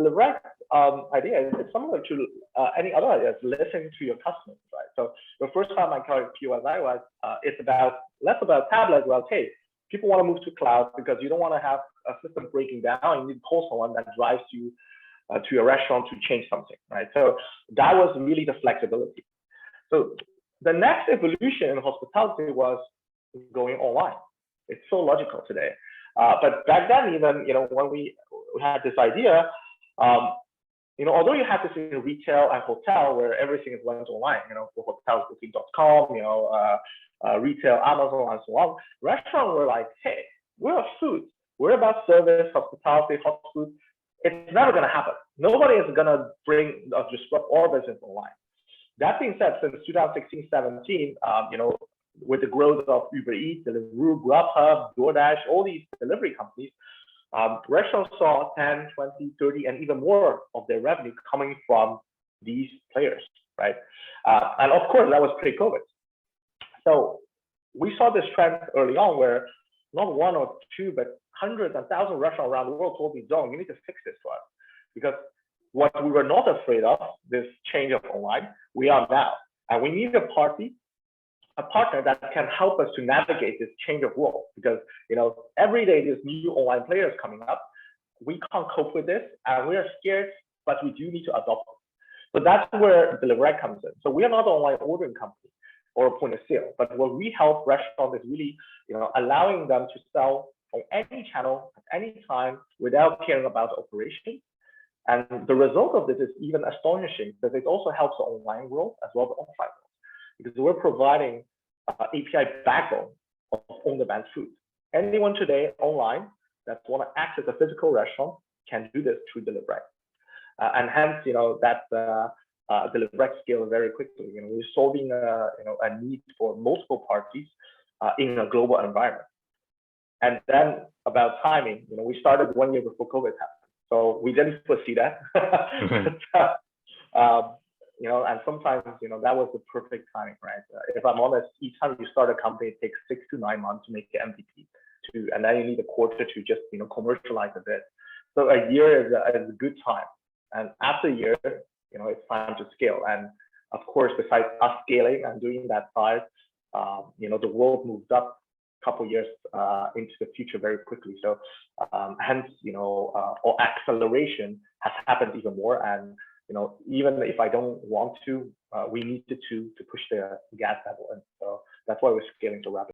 Deliverect idea is similar to any other ideas, listening to your customers, right? So the first time I called POSI was, it's less about tablets, well, hey, people want to move to cloud because you don't want to have a system breaking down. You need to call someone that drives you to your restaurant to change something, right? So that was really the flexibility. So the next evolution in hospitality was going online. It's so logical today. But back then, even, when we had this idea, although you have this in retail and hotel where everything is went online, for hotels, booking.com, retail, Amazon, and so on, restaurants were like, hey, we're food. We're about service, hospitality, hot food. It's never going to happen. Nobody is going to disrupt all business online. That being said, since 2016, 17, with the growth of Uber Eats, Deliveroo, Grubhub, DoorDash, all these delivery companies, restaurants saw 10, 20, 30, and even more of their revenue coming from these players, right? And of course, that was pre-COVID. So we saw this trend early on where not one or two, but hundreds and thousands of restaurants around the world told me, Zhong, you need to fix this for us. Because what we were not afraid of, this change of online, we are now. And we need a partner that can help us to navigate this change of world. Because every day there's new online players coming up. We can't cope with this, and we are scared, but we do need to adopt it. So that's where Deliverect comes in. So we are not an online ordering company or a point of sale, but what we help restaurants is really, allowing them to sell on any channel at any time without caring about the operation. And the result of this is even astonishing because it also helps the online world as well as the offline world, because we're providing API backbone of on-demand food. Anyone today online that want to access a physical restaurant can do this through Deliverect. And hence, that Deliverect scale very quickly. We're solving a need for multiple parties in a global environment. And then about timing, we started 1 year before COVID happened. So we didn't foresee that. And sometimes, that was the perfect timing, right? If I'm honest, each time you start a company, it takes 6 to 9 months to make the MVP, and then you need a quarter to just, commercialize a bit. So a year is a good time. And after a year, it's time to scale. And of course, besides us scaling and doing that size, the world moved up a couple of years into the future very quickly. So hence, or acceleration has happened even more. And even if I don't want to, we needed to push the gas pedal. And so that's why we're scaling so rapidly.